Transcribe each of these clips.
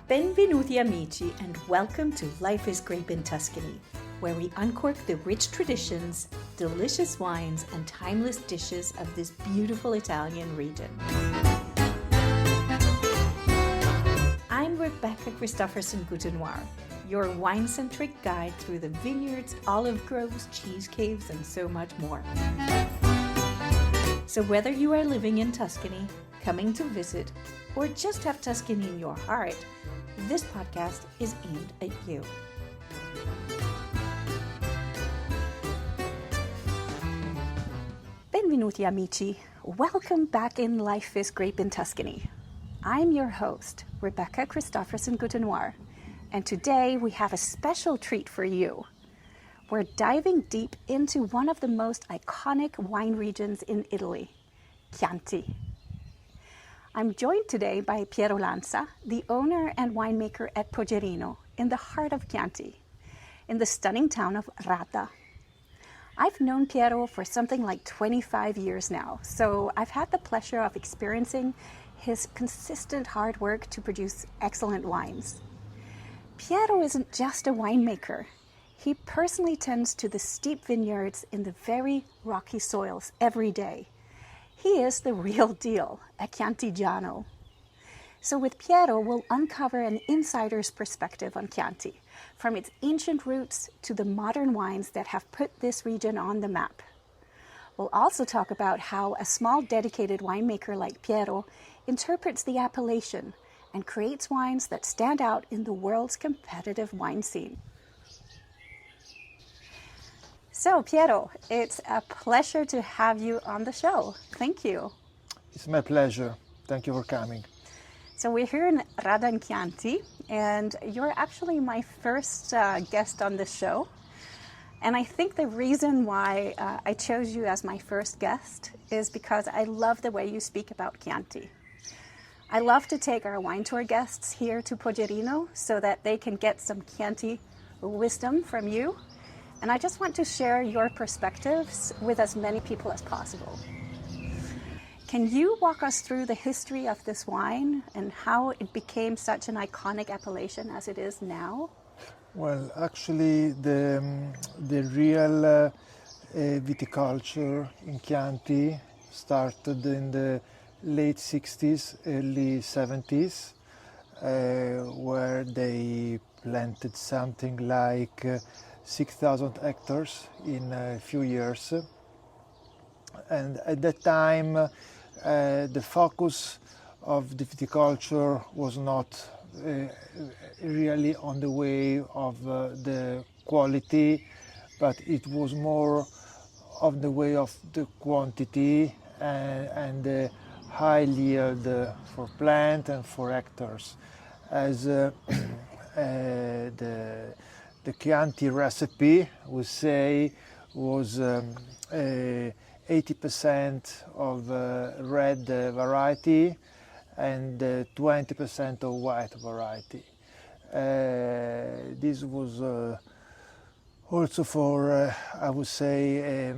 Benvenuti amici and welcome to Life is Grape in Tuscany, where we uncork the rich traditions, delicious wines, and timeless dishes of this beautiful Italian region. I'm Rebecca Christophersen Gouttenoire, your wine-centric guide through the vineyards, olive groves, cheese caves, and so much more. So whether you are living in Tuscany, coming to visit, or just have Tuscany in your heart, this podcast is aimed at you. Benvenuti amici. Welcome back in Life is Grape in Tuscany. I'm your host, Rebecca Christophersen Gouttenoire, and today we have a special treat for you. We're diving deep into one of the most iconic wine regions in Italy, Chianti. I'm joined today by Piero Lanza, the owner and winemaker at Poggerino, in the heart of Chianti, in the stunning town of Radda. I've known Piero for something like 25 years now, so I've had the pleasure of experiencing his consistent hard work to produce excellent wines. Piero isn't just a winemaker. He personally tends to the steep vineyards in the very rocky soils every day. He is the real deal, a Chiantigiano. So with Piero, we'll uncover an insider's perspective on Chianti, from its ancient roots to the modern wines that have put this region on the map. We'll also talk about how a small dedicated winemaker like Piero interprets the appellation and creates wines that stand out in the world's competitive wine scene. So, Piero, it's a pleasure to have you on the show. Thank you. It's my pleasure. Thank you for coming. So we're here in Radda in Chianti, and you're actually my first guest on the show. And I think the reason why I chose you as my first guest is because I love the way you speak about Chianti. I love to take our wine tour guests here to Poggerino so that they can get some Chianti wisdom from you. And I just want to share your perspectives with as many people as possible. Can you walk us through the history of this wine and how it became such an iconic appellation as it is now? Well, actually, the real viticulture in Chianti started in the late 60s, early 70s, where they planted something like 6,000 hectares in a few years. And at that time, the focus of the viticulture was not really on the way of the quality, but it was more of the way of the quantity and the high yield for plant and for hectares. As the Chianti recipe, we say, was 80% of red variety and 20% of white variety. This was also for, I would say,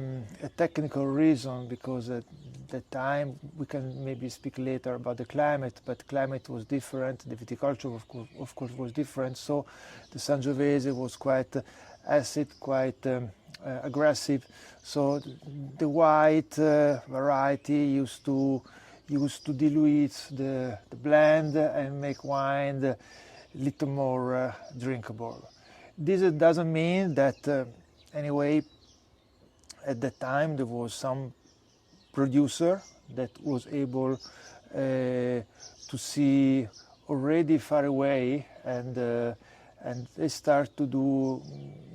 a technical reason, because at the time, we can maybe speak later about the climate, but climate was different, the viticulture of course was different, so the Sangiovese was quite acid, quite aggressive, so the white variety used to dilute the blend and make wine a little more drinkable. This doesn't mean that anyway at that time there was some producer that was able to see already far away, and they start to do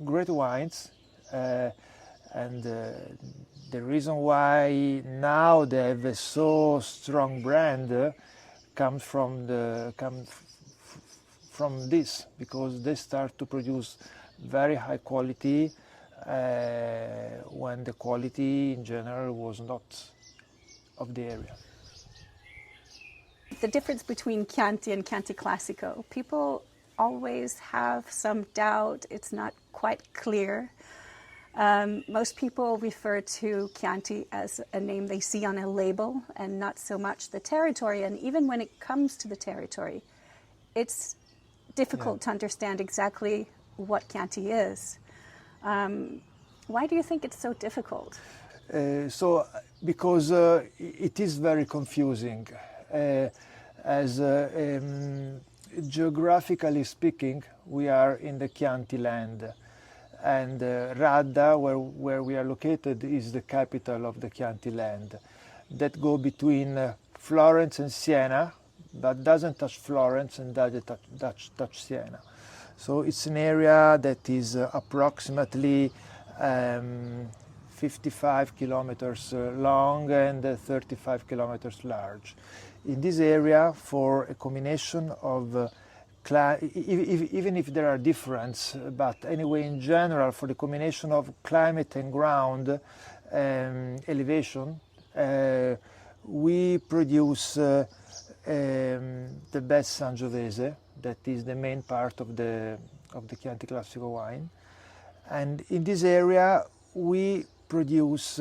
great wines, and the reason why now they have a so strong brand comes from this, because they start to produce very high quality when the quality in general was not of the area. The difference between Chianti and Chianti Classico, people always have some doubt. It's not quite clear. Most people refer to Chianti as a name they see on a label and not so much the territory. And even when it comes to the territory, it's difficult to understand exactly what Chianti is. Why do you think it's so difficult? Because it is very confusing. Geographically speaking, we are in the Chianti land, and Radda, where we are located, is the capital of the Chianti land. That go between Florence and Siena, but doesn't touch Florence and doesn't touch Siena. So it's an area that is approximately 55 kilometers long and 35 kilometers large. In this area, for a combination of even if there are differences, but anyway, in general, for the combination of climate and ground elevation, we produce the best Sangiovese, that is the main part of the Chianti Classico wine. And in this area, we produce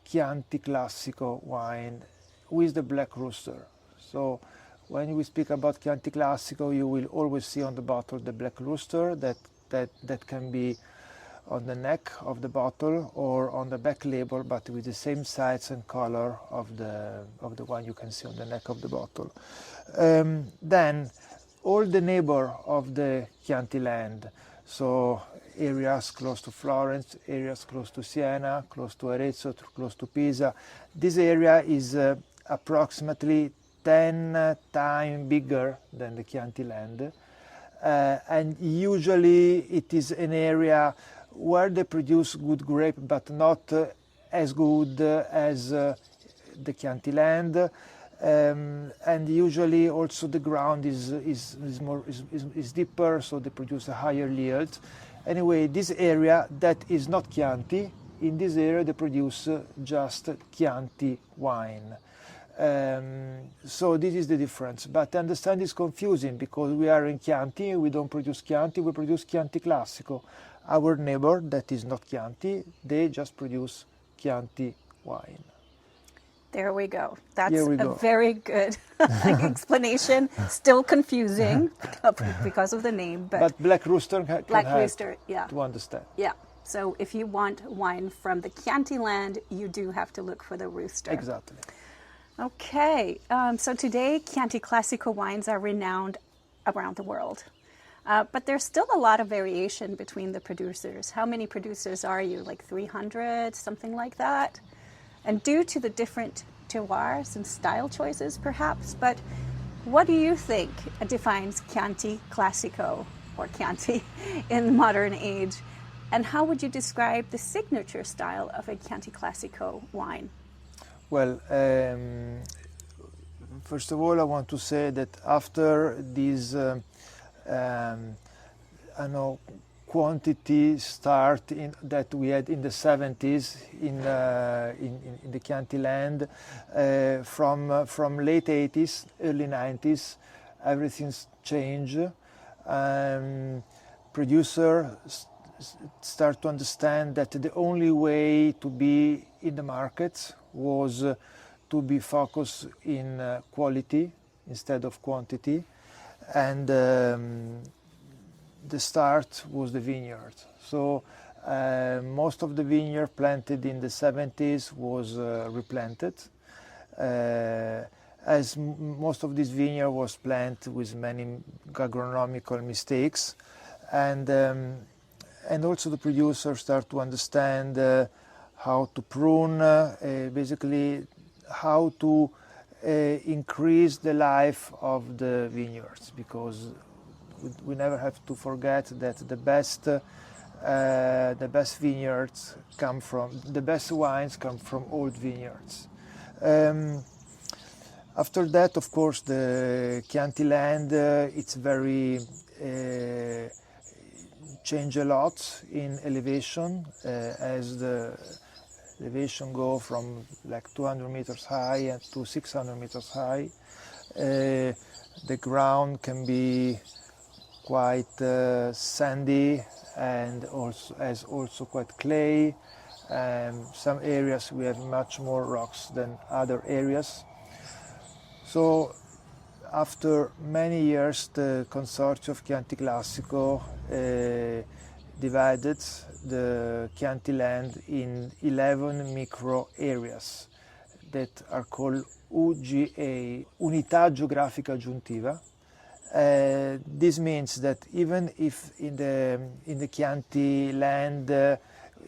Chianti Classico wine with the Black Rooster. So when we speak about Chianti Classico, you will always see on the bottle the Black Rooster that can be on the neck of the bottle or on the back label, but with the same size and color of the one you can see on the neck of the bottle. Then all the neighbor of the Chianti land, so areas close to Florence, areas close to Siena, close to Arezzo, close to Pisa, this area is approximately 10 times bigger than the Chianti land, and usually it is an area where they produce good grape, but not as good as the Chianti land, and usually also the ground is deeper, so they produce a higher yield. Anyway, this area that is not Chianti, in this area they produce just Chianti wine. So this is the difference. But understand it's confusing because we are in Chianti, we don't produce Chianti, we produce Chianti Classico. Our neighbor that is not Chianti, they just produce Chianti wine. There we go. That's a very good explanation. Still confusing because of the name. But Black Rooster can Rooster, yeah. To understand. Yeah. So if you want wine from the Chianti land, you do have to look for the Rooster. Exactly. Okay. So today, Chianti Classico wines are renowned around the world. But there's still a lot of variation between the producers. How many producers are you? Like 300, something like that? And due to the different terroirs and style choices, perhaps. But what do you think defines Chianti Classico or Chianti in the modern age? And how would you describe the signature style of a Chianti Classico wine? Well, first of all, I want to say that after this quantity start that we had in the 70s in the Chianti land, from late 80s, early 90s, everything's changed. Producers start to understand that the only way to be in the market was to be focused in quality instead of quantity, and the start was the vineyard. So most of the vineyard planted in the 70s was replanted, as most of this vineyard was planted with many agronomical mistakes, and also the producers start to understand how to prune, basically how to increase the life of the vineyards, because we never have to forget that the best vineyards come from, the best wines come from old vineyards. After that, of course, the Chianti land, it's very change a lot in elevation, as the elevation go from like 200 meters high to 600 meters high. The ground can be quite sandy and also quite clay. Some areas we have much more rocks than other areas. So after many years, the consortium of Chianti Classico divided the Chianti land in 11 micro areas that are called UGA, Unità Geografica Aggiuntiva. This means that even if in the Chianti land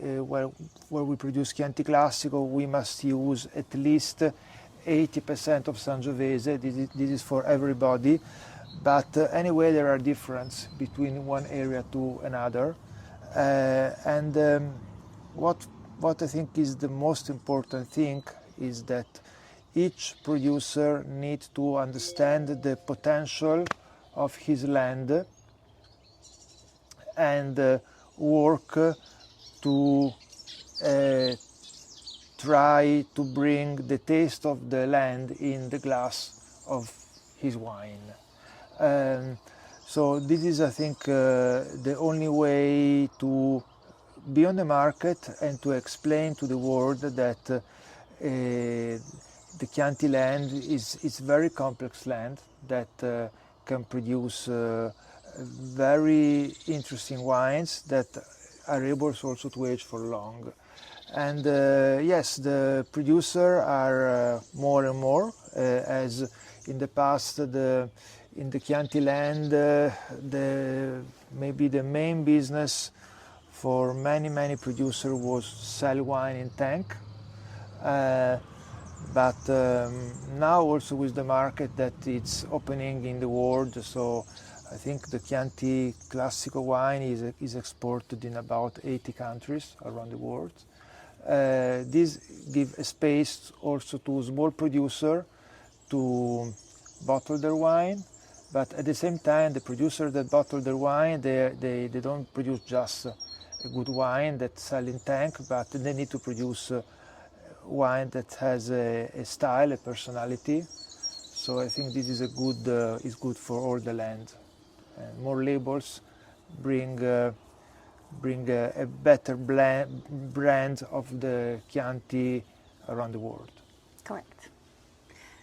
where we produce Chianti Classico, we must use at least 80% of Sangiovese. This is for everybody, but anyway there are differences between one area to another, and what I think is the most important thing is that each producer needs to understand the potential of his land and work to try to bring the taste of the land in the glass of his wine. So this is, I think, the only way to be on the market and to explain to the world that the Chianti land is very complex land that can produce very interesting wines that are able also to age for long. And yes, the producers are more and more, as in the past, in the Chianti land, maybe the main business for many producers was sell wine in tank. But now also with the market that it's opening in the world, so I think the Chianti Classico wine is exported in about 80 countries around the world. This gives a space also to small producers to bottle their wine, but at the same time the producers that bottle their wine, they don't produce just a good wine that sell in tank, but they need to produce wine that has a style, a personality. So I think this is is good for all the land. And more labels bring a better brand of the Chianti around the world. Correct.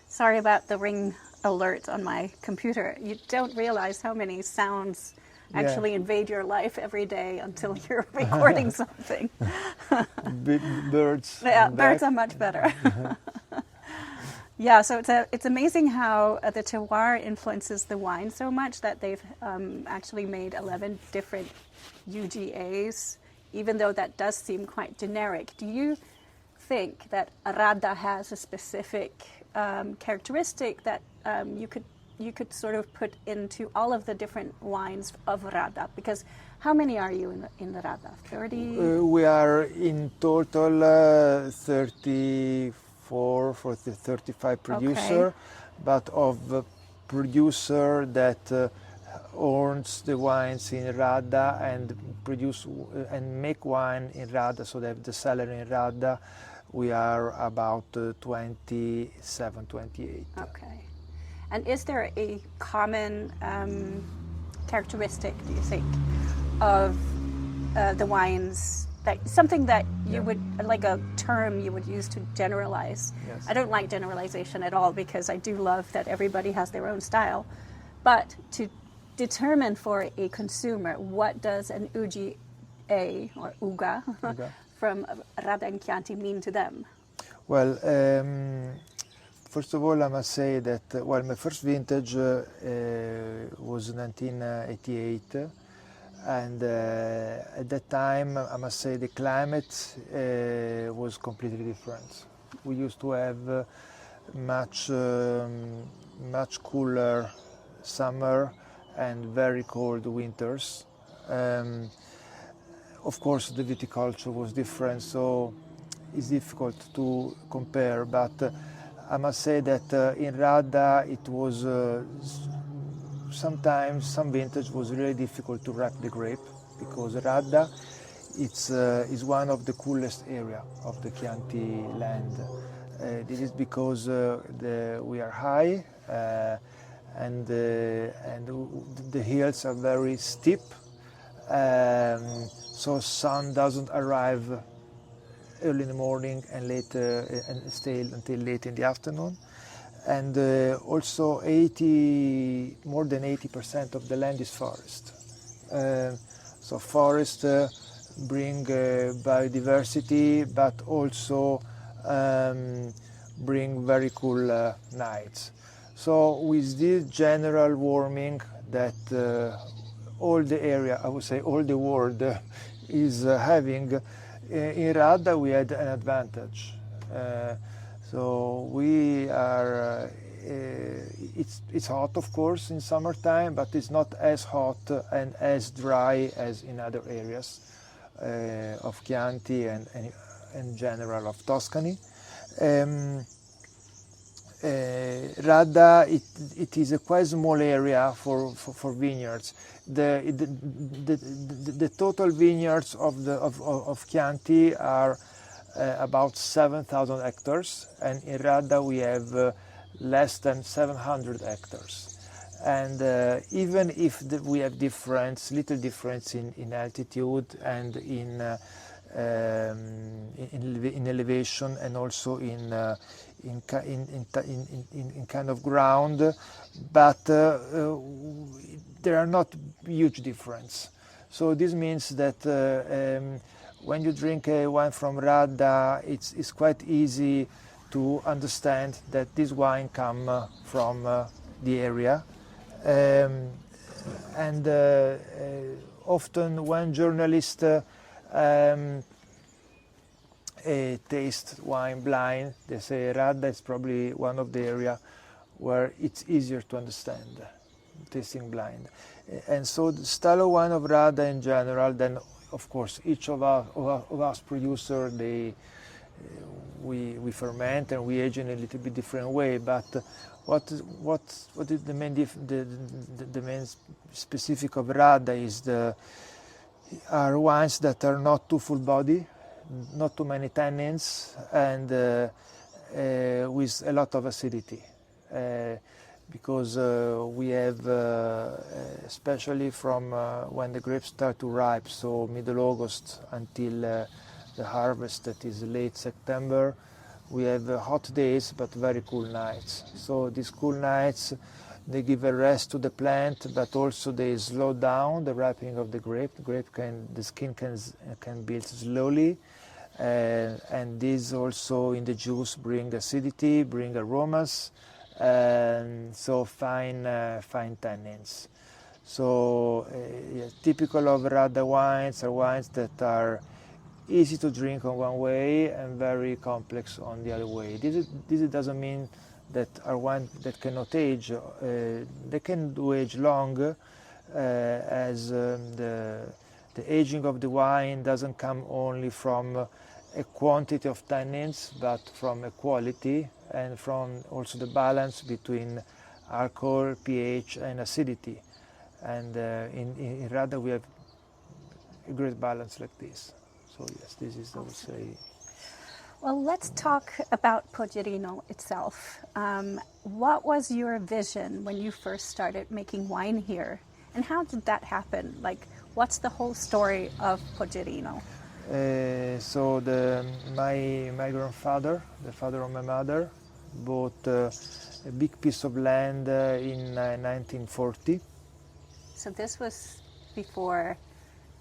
Sorry about the ring alert on my computer. You don't realize how many sounds actually invade your life every day until you're recording something. Birds. Yeah, birds are much better. Yeah, so it's amazing how the terroir influences the wine so much that they've actually made 11 different UGAs, even though that does seem quite generic. Do you think that Radda has a specific characteristic that you could sort of put into all of the different wines of Radda? Because how many are you in the Radda? 30? We are in total 34 for the 35 producer, but of producer that owns the wines in Radda and produce and make wine in Radda, so they have the cellar in Radda. We are about 27, 28. Okay. And is there a common characteristic, do you think, of the wines, that something that you would, like a term you would use to generalize? Yes. I don't like generalization at all because I do love that everybody has their own style. But to determine for a consumer, what does an UGA or Uga from Radda and Chianti mean to them? Well, first of all, I must say that, well, my first vintage was 1988, and at that time, I must say the climate was completely different. We used to have much cooler summer and very cold winters. Of course, the viticulture was different, so it's difficult to compare, but I must say that in Radda it was sometimes some vintage was really difficult to wrap the grape, because Radda is one of the coolest area of the Chianti land. This is because we are high and the hills are very steep, so sun doesn't arrive early in the morning and later and stay until late in the afternoon. and also more than 80% of the land is forest. So forest bring biodiversity, but also bring very cool nights. So with this general warming that all the area, I would say all the world is having, in Radda we had an advantage. So we are, it's hot of course in summertime, but it's not as hot and as dry as in other areas of Chianti and in general of Tuscany. Radda, it is a quite small area for vineyards. The total vineyards of Chianti are about 7,000 hectares, and in Radda we have less than 700 hectares. And even if we have little difference in altitude and in elevation, and also in kind of ground, but there are not huge difference. So this means that when you drink a wine from Radda, it's quite easy to understand that this wine come from the area. And often when journalists taste wine blind, they say Radda is probably one of the area where it's easier to understand tasting blind. And so the style of wine of Radda in general, then of course each of us producer, we ferment and we age in a little bit different way. But what is the main specific of Radda is are wines that are not too full body, not too many tannins, and with a lot of acidity. Because we have, especially from when the grapes start to ripe, so middle August until the harvest, that is late September, we have hot days but very cool nights. So these cool nights, they give a rest to the plant, but also they slow down the ripening of the grape. The skin can build slowly, and this also in the juice bring acidity, bring aromas, and so fine tannins. So typical of Radda wines are wines that are easy to drink on one way and very complex on the other way. This doesn't mean that are wines that cannot age. They can do age long, as the aging of the wine doesn't come only from a quantity of tannins, but from a quality and from also the balance between alcohol, pH, and acidity. And in Radda we have a great balance like this. So yes, this is, I would say. Well, let's talk about Poggerino itself. What was your vision when you first started making wine here? And how did that happen? Like, what's the whole story of Poggerino? So my grandfather, the father of my mother, bought a big piece of land in 1940. So this was before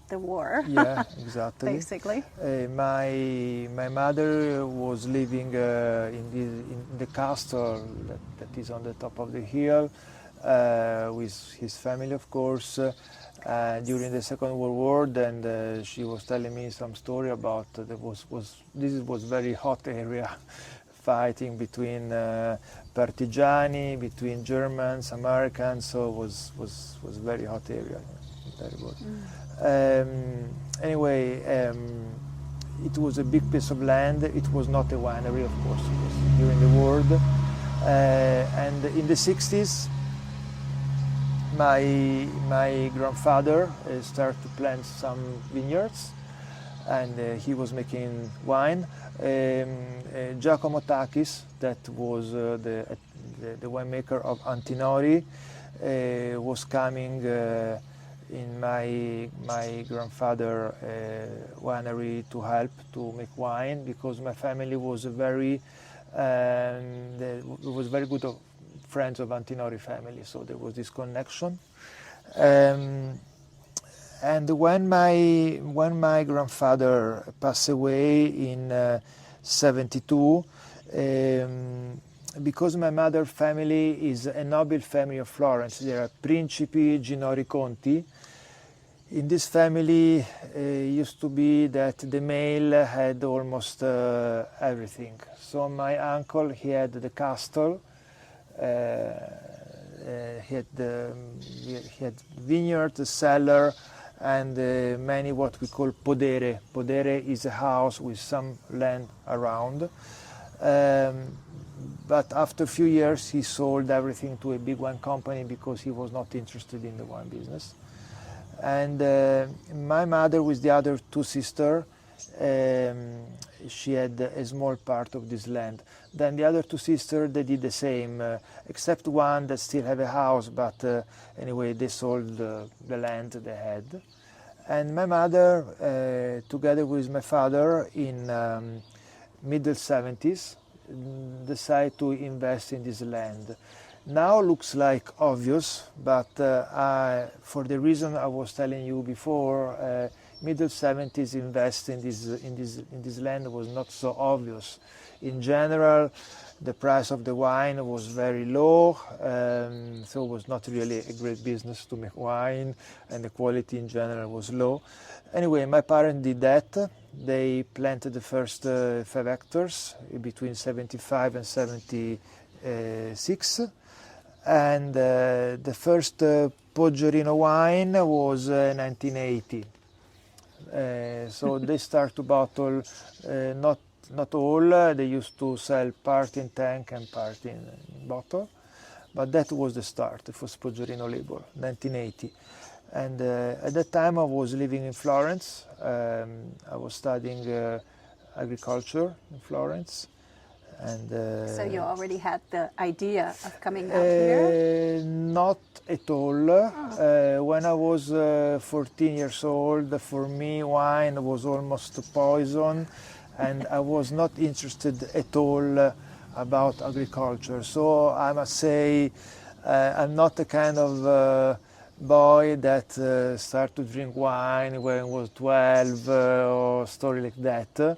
the war. Yeah, exactly. Basically. My mother was living in the castle that is on the top of the hill with his family, of course. During the Second World War, and she was telling me some story about this was very hot area, fighting between partigiani, between Germans, Americans. So it was very hot area, terrible. Anyway, it was a big piece of land. It was not a winery, of course. It was during the war, and in the 60s. My grandfather started to plant some vineyards, and he was making wine. Giacomo Takis, that was the winemaker of Antinori, was coming in my grandfather winery to help to make wine, because my family was a very and we was very good friends of Antinori family, so there was this connection. And when my grandfather passed away in 72, because my mother's family is a noble family of Florence, they are Principi Ginori Conti. In this family, used to be that the male had almost everything. So my uncle, he had the castle, he had vineyard, the cellar, and many what we call podere. Podere is a house with some land around. But after a few years, he sold everything to a big wine company because he was not interested in the wine business. And my mother, with the other two sisters, she had a small part of this land. Then the other two sisters, they did the same, except one that still have a house, but anyway, they sold the land they had. And my mother, together with my father, in middle 70s, decided to invest in this land. Now looks like obvious, but for the reason I was telling you before, middle 70s invest in this land was not so obvious. In general, the price of the wine was very low, so it was not really a great business to make wine, and the quality in general was low. Anyway, my parents did that. They planted the first 5 hectares between 75 and 76. And the first Poggerino wine was 1980. So they start to bottle, not all. They used to sell part in tank and part in bottle, but that was the start. It was Poggerino label, 1980. And at that time I was living in Florence. I was studying agriculture in Florence. And, so you already had the idea of coming out here? Not at all. When I was 14 years old, for me wine was almost poison, and I was not interested at all about agriculture. So I must say I'm not the kind of boy that started to drink wine when I was 12 or story like that.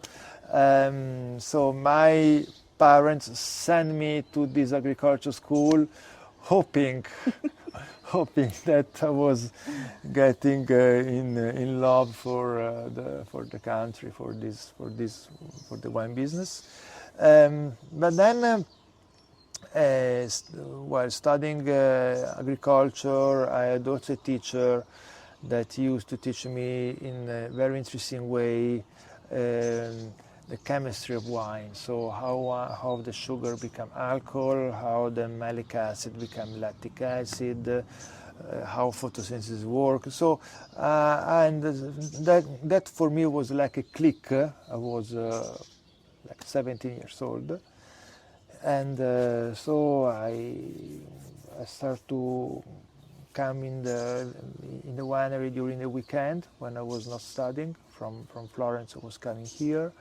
So my parents sent me to this agriculture school, hoping that I was getting in love for the country, for the wine business. But then, while studying agriculture, I had also a teacher that used to teach me in a very interesting way the chemistry of wine. So how the sugar become alcohol, how the malic acid become lactic acid, how photosynthesis works. So and that for me was like a click. I was like 17 years old, and so I started to come in the winery during the weekend when I was not studying. From Florence, I was coming here.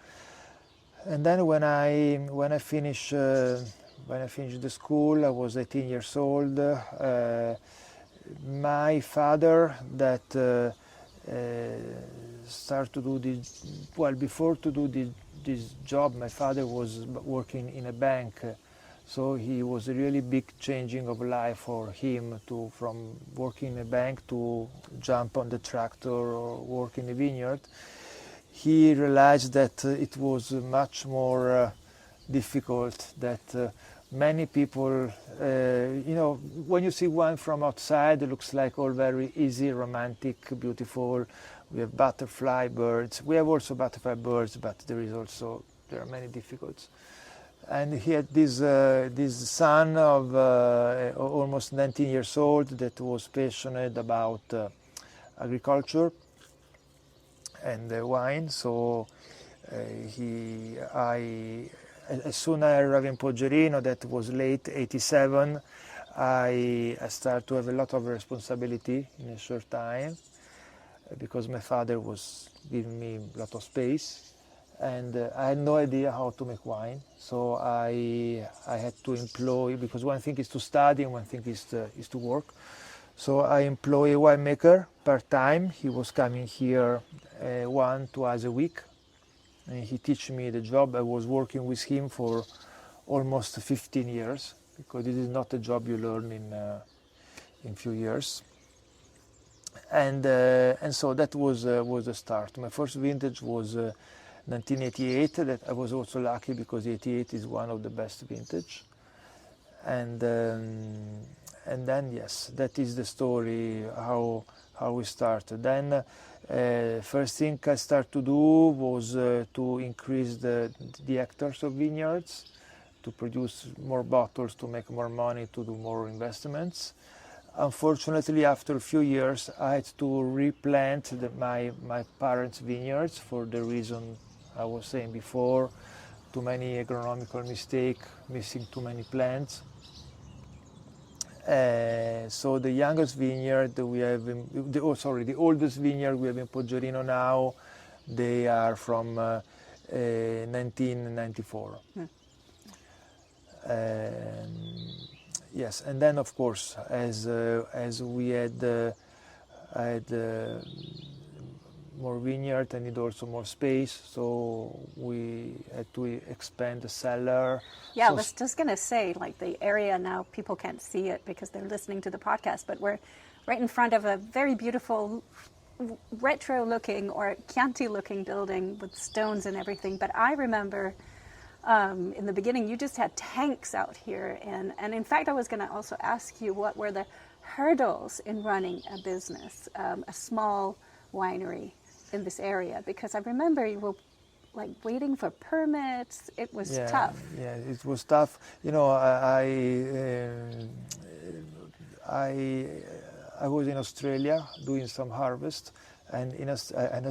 And then when I finished the school, I was 18 years old. My father that started to do this, well, before to do this job, my father was working in a bank. So he was a really big changing of life for him from working in a bank to jump on the tractor or work in a vineyard. He realized that it was much more difficult, that many people, when you see wine from outside, it looks like all very easy, romantic, beautiful. We have butterfly birds. We have also butterfly birds, but there are many difficulties. And he had this son of almost 19 years old that was passionate about agriculture and wine. So as soon as I arrived in Poggerino, that was late 87, I started to have a lot of responsibility in a short time because my father was giving me a lot of space. and I had no idea how to make wine. So I had to employ, because one thing is to study and one thing is to work. So I employ a winemaker part-time. He was coming here 1-2 hours a week, and he teach me the job. I was working with him for almost 15 years, because this is not a job you learn in few years. And so that was the start. My first vintage was 1988. That I was also lucky, because 88 is one of the best vintage. And then yes, that is the story how we started. Then first thing I started to do was to increase the hectares of vineyards, to produce more bottles, to make more money, to do more investments. Unfortunately, after a few years, I had to replant my parents' vineyards for the reason I was saying before: too many agronomical mistakes, missing too many plants. So the youngest vineyard we have, the oldest vineyard we have in Poggerino now, they are from 1994. Yes, and then of course, as we had more vineyard, I need also more space, so we had to expand the cellar. Yeah, so I was just going to say, like, the area now, people can't see it because they're listening to the podcast, but we're right in front of a very beautiful retro-looking or Chianti-looking building with stones and everything. But I remember in the beginning, you just had tanks out here. And in fact, I was going to also ask you, what were the hurdles in running a business, a small winery in this area? Because I remember you were like waiting for permits. It was tough. Yeah, it was tough. You know, I was in Australia doing some harvest, and I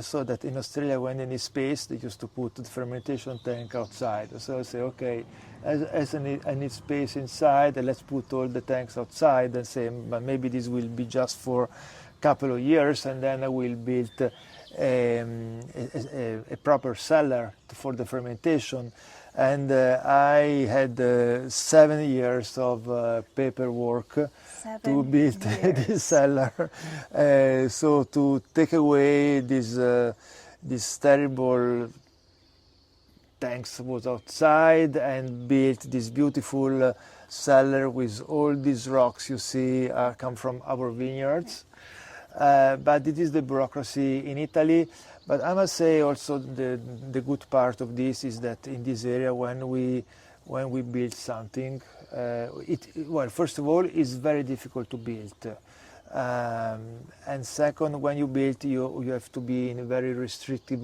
saw that in Australia, when they need space, they used to put the fermentation tank outside. So I say, okay, as I need space inside, let's put all the tanks outside, and say, but maybe this will be just for a couple of years, and then I will build a proper cellar for the fermentation. And I had 7 years of paperwork to build this cellar. So to take away this terrible tanks was outside and built this beautiful cellar with all these rocks you see come from our vineyards. But it is the bureaucracy in Italy. But I must say also the good part of this is that in this area, when we build something, well, first of all, it's very difficult to build, and second, when you build, you have to be in very restrictive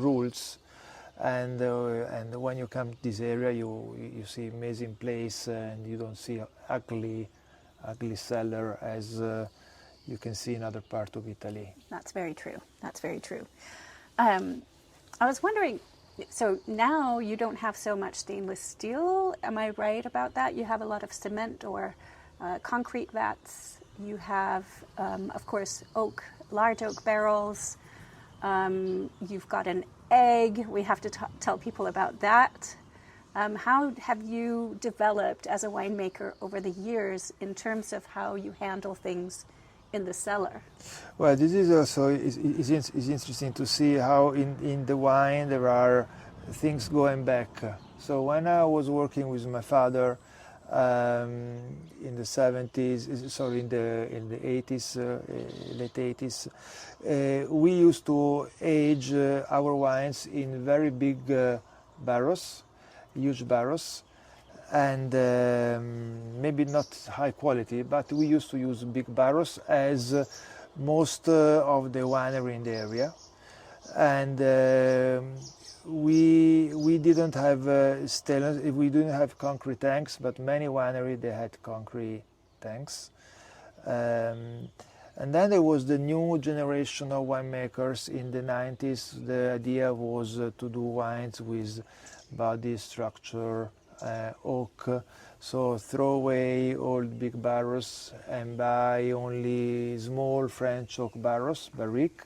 rules, and when you come to this area, you see amazing place, and you don't see ugly cellar as you can see in other parts of Italy. That's very true. That's very true. I was wondering, so now you don't have so much stainless steel. Am I right about that? You have a lot of cement or concrete vats. You have, of course, large oak barrels. You've got an egg. We have to tell people about that. How have you developed as a winemaker over the years in terms of how you handle things in the cellar? Well, this is also is interesting to see how in the wine there are things going back. So when I was working with my father in the 70s, sorry, in the 80s, late 80s, we used to age our wines in very big barrels, huge barrels, and maybe not high quality, but we used to use big barrels as most of the winery in the area. And we didn't have stainless, we didn't have concrete tanks, but many wineries they had concrete tanks. And then there was the new generation of winemakers in the 90s. The idea was to do wines with body structure, oak, so throw away old big barrels and buy only small French oak barrels, barrique.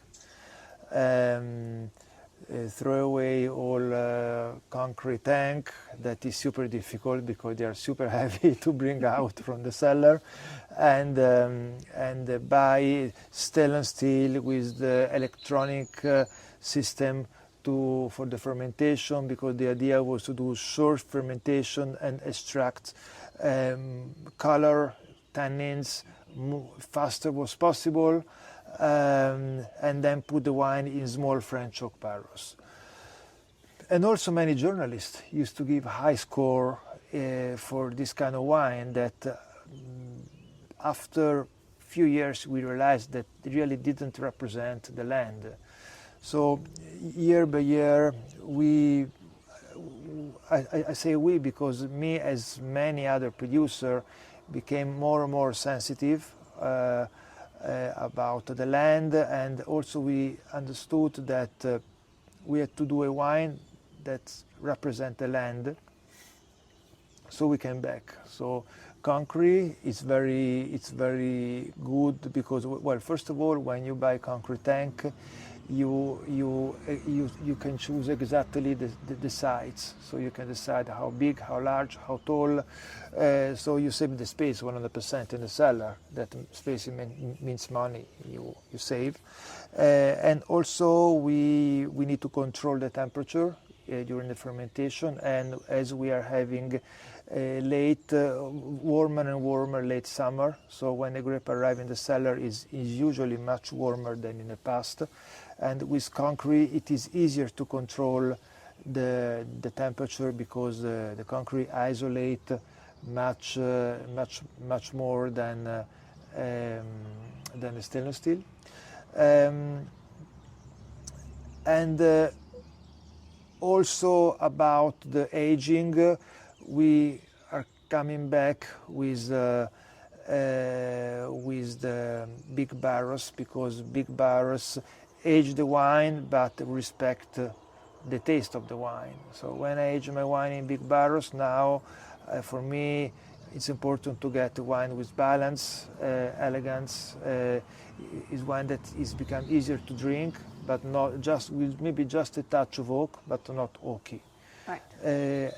throw away all concrete tank that is super difficult because they are super heavy to bring out from the cellar, and buy stainless steel with the electronic system for the fermentation, because the idea was to do short fermentation and extract color, tannins, faster was possible, and then put the wine in small French oak barrels. And also many journalists used to give high score for this kind of wine that after few years we realized that it really didn't represent the land. So year by year I say we because me, as many other producers, became more and more sensitive about the land, and also we understood that we had to do a wine that represents the land. So we came back. So concrete is very good because, well, first of all, when you buy concrete tank, you can choose exactly the size. So you can decide how big, how large, how tall. So you save the space 100% in the cellar. That space means money you save. And also we need to control the temperature during the fermentation. And as we are having warmer and warmer late summer, so when the grape arrives in the cellar is usually much warmer than in the past. And with concrete, it is easier to control the temperature because the concrete isolate much more than the stainless steel. And also about the aging, we are coming back with the big barrels, because big barrels age the wine but respect the taste of the wine. So when I age my wine in big barrels now, for me it's important to get wine with balance, elegance, is wine that is become easier to drink, but not just with maybe just a touch of oak, but not oaky. Right.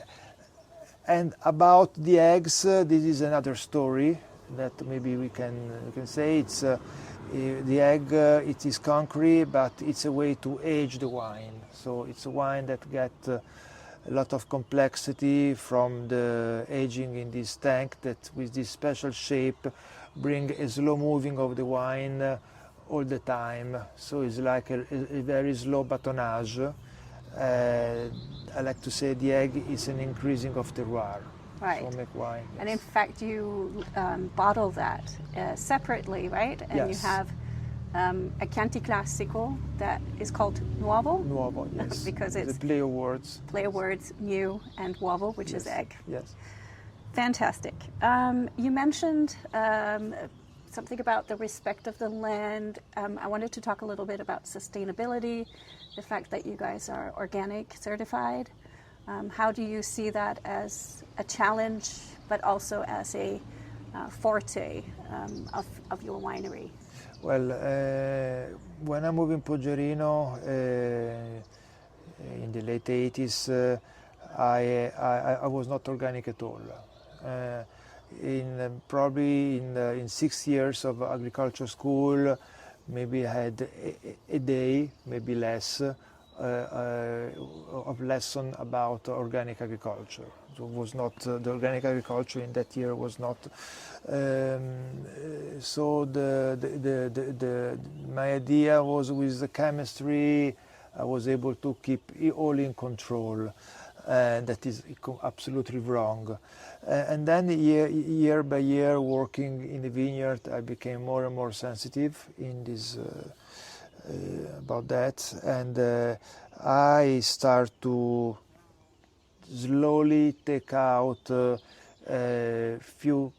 And about the eggs, this is another story that maybe we can say. It's the egg. It is concrete, but it's a way to age the wine. So it's a wine that get a lot of complexity from the aging in this tank, that with this special shape bring a slow moving of the wine all the time. So it's like a very slow batonnage. I like to say the egg is an increasing of terroir. Right. So make wine. Yes. And in fact, you bottle that separately, right? And yes. you have a Chianti Classico that is called Nuovo. Nuovo, yes. Because it's the play of words. Play of words, new, and uovo, which yes. is egg. Yes. Fantastic. You mentioned something about the respect of the land. I wanted to talk a little bit about sustainability, the fact that you guys are organic certified. How do you see that as a challenge, but also as a forte of your winery? Well, when I moved in Poggerino in the late 80s, I was not organic at all. Probably in 6 years of agriculture school, maybe I had a day, maybe less, of lesson about organic agriculture. So was not the organic agriculture in that year was not. So my idea was with the chemistry, I was able to keep it all in control. That is absolutely wrong. And then year by year, working in the vineyard, I became more and more sensitive in this about that, and I start to slowly take out few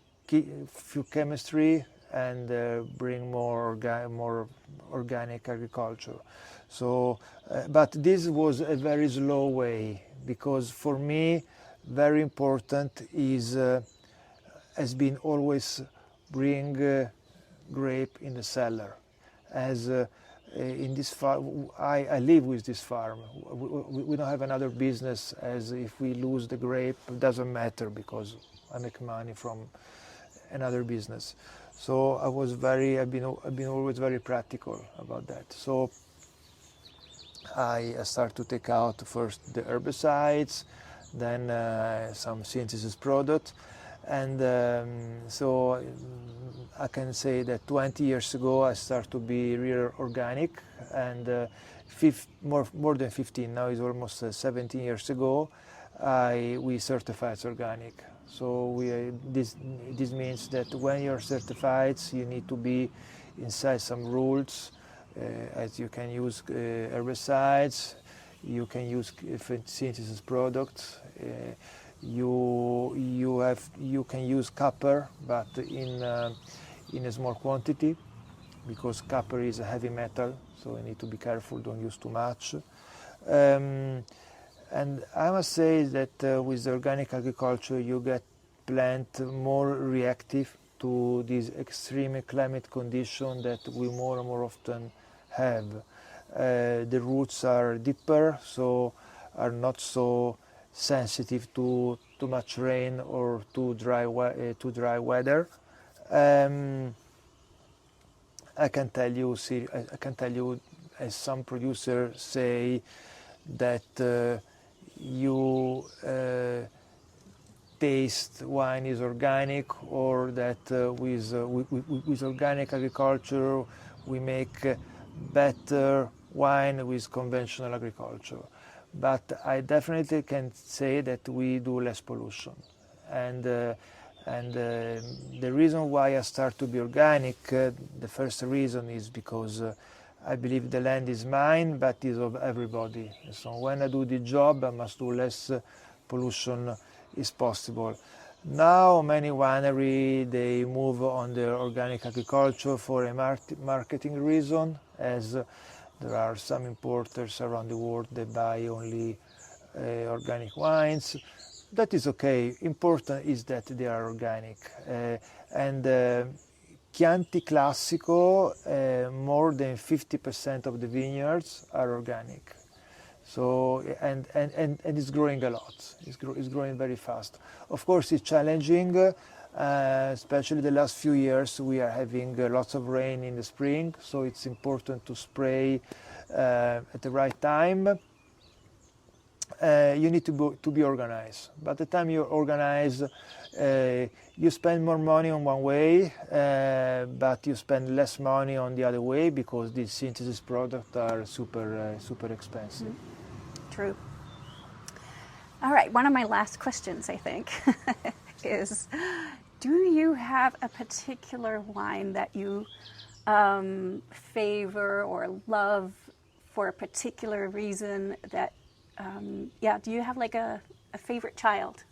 chemistry and bring more organic agriculture. So, but this was a very slow way, because for me, very important has been always bring grape in the cellar, as in this farm. I live with this farm. We don't have another business. As if we lose the grape, it doesn't matter because I make money from another business. So I've been always very practical about that. So I start to take out first the herbicides, then some synthesis product, and so I can say that 20 years ago I started to be real organic, and more than 15, now it's almost 17 years ago, we certified organic. So this means that when you're certified, you need to be inside some rules, as you can use herbicides, you can use synthesis products, you can use copper, but in a small quantity, because copper is a heavy metal, so you need to be careful, don't use too much. And I must say that with organic agriculture you get plant more reactive to these extreme climate conditions that we more and more often have. The roots are deeper, so are not so sensitive to too much rain or too dry weather. I can tell you, as some producers say, that you taste wine is organic, or that with organic agriculture we make better wine with conventional agriculture. But I definitely can say that we do less pollution, and the reason why I start to be organic, the first reason is because I believe the land is mine, but is of everybody. So when I do the job, I must do less pollution is possible. Now many wineries, they move on the organic agriculture for a marketing reason, as there are some importers around the world that buy only organic wines. That is okay. Important is that they are organic. Chianti Classico, more than 50% of the vineyards are organic. So and it's growing a lot. It's growing very fast. Of course, it's challenging, especially the last few years. We are having lots of rain in the spring, so it's important to spray at the right time. You need to be organized. By the time you're organized, you spend more money on one way, but you spend less money on the other way, because these synthesis products are super expensive. True. All right, one of my last questions, I think, is, do you have a particular wine that you favor or love for a particular reason? That do you have like a favorite child,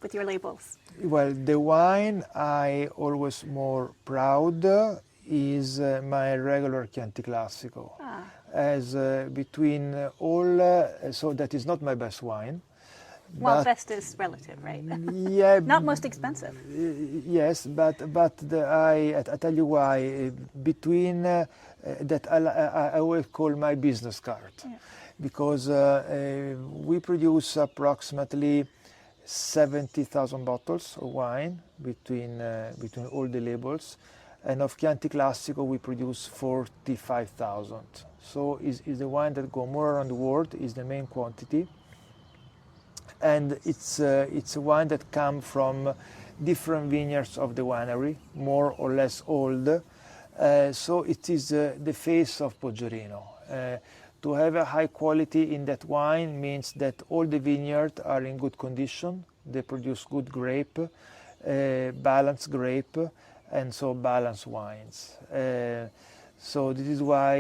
with your labels? Well, the wine I always more proud is my regular Chianti Classico. As between all, so that is not my best wine. Well, best is relative, right? Yeah. Not most expensive. Yes, but I tell you why. Between that I always call my business card. Yeah. Because we produce approximately 70,000 bottles of wine between all the labels, and of Chianti Classico we produce 45,000. So is the wine that go more around the world, is the main quantity, and it's a wine that come from different vineyards of the winery, more or less old. So it is the face of Poggerino. To have a high quality in that wine means that all the vineyards are in good condition. They produce good grape, balanced grape, and so balanced wines. So this is why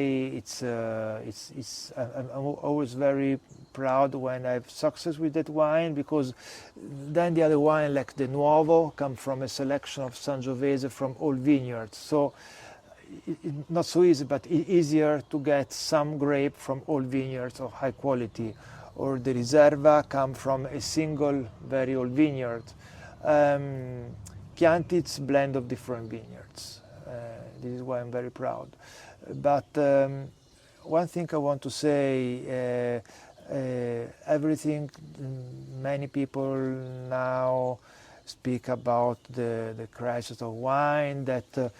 I'm always very proud when I have success with that wine, because then the other wine, like the Nuovo, come from a selection of Sangiovese from all vineyards. So not so easy, but easier to get some grape from all vineyards of high quality. Or the Riserva come from a single very old vineyard. Chianti, it's a blend of different vineyards. This is why I'm very proud. But one thing I want to say, everything, many people now speak about the crisis of wine, that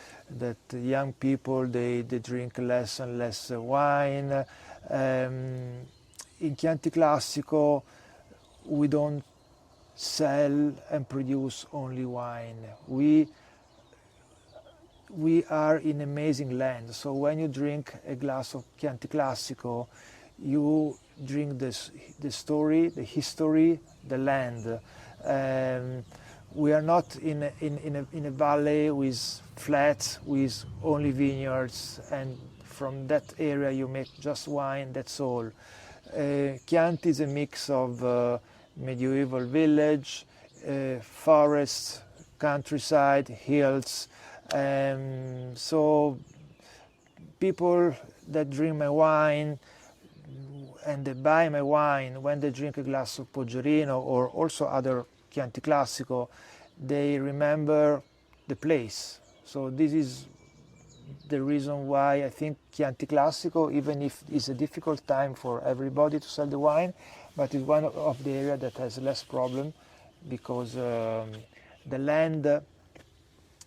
young people, they drink less and less wine. In Chianti Classico, we don't sell and produce only wine. We are in amazing land. So when you drink a glass of Chianti Classico, you drink the story, the history, the land. We are not in a valley with flats, with only vineyards, and from that area you make just wine, that's all. Chianti is a mix of medieval village, forests, countryside, hills. So people that drink my wine and they buy my wine, when they drink a glass of Poggerino or also other Chianti Classico, they remember the place. So this is the reason why I think Chianti Classico, even if it's a difficult time for everybody to sell the wine, but it's one of the areas that has less problem, because the land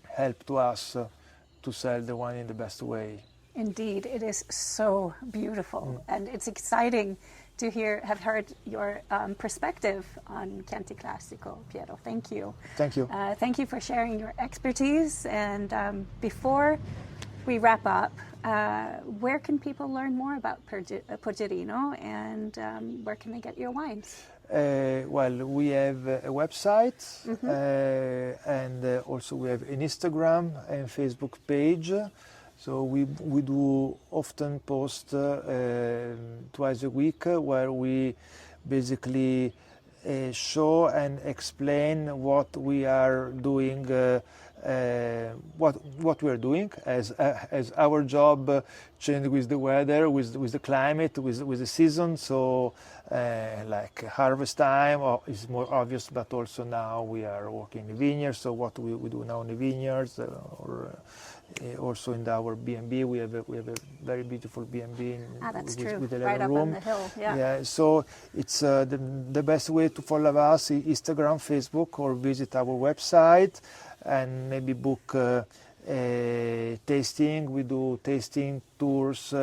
helped to us to sell the wine in the best way. Indeed, it is so beautiful, and it's exciting to have heard your perspective on Chianti Classico, Piero. Thank you. Thank you. Thank you for sharing your expertise. And before we wrap up, where can people learn more about Poggerino, and where can they get your wines? Well, we have a website, and also we have an Instagram and Facebook page. So we do often post twice a week, where we basically show and explain what we are doing, what we are doing as our job changes with the weather, with the climate, with the season. So like harvest time is more obvious, but also now we are working in the vineyards. So what we do now in the vineyards, or also in our B&B, we have a very beautiful B&B with a right up room. on the hill. Yeah. So it's the best way to follow us is Instagram, Facebook, or visit our website and maybe book tasting. We do tasting tours.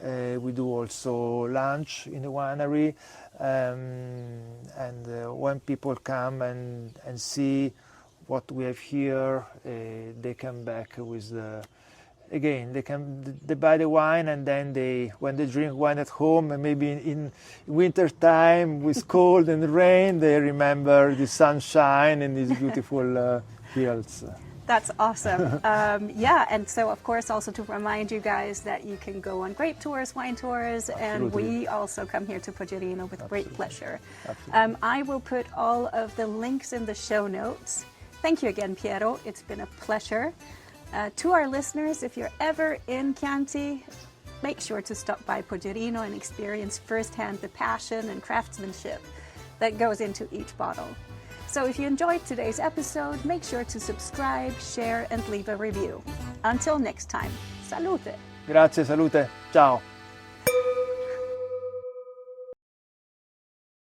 We do also lunch in the winery, and when people come and see what we have here, they come back with they buy the wine, and then when they drink wine at home, and maybe in winter time with cold and rain, they remember the sunshine and these beautiful hills. That's awesome. Yeah, and so of course also to remind you guys that you can go on grape tours, wine tours, and we also come here to Poggerino with great pleasure. I will put all of the links in the show notes. Thank you again, Piero. It's been a pleasure. To our listeners, if you're ever in Chianti, make sure to stop by Poggerino and experience firsthand the passion and craftsmanship that goes into each bottle. So if you enjoyed today's episode, make sure to subscribe, share, and leave a review. Until next time, salute! Grazie, salute, ciao!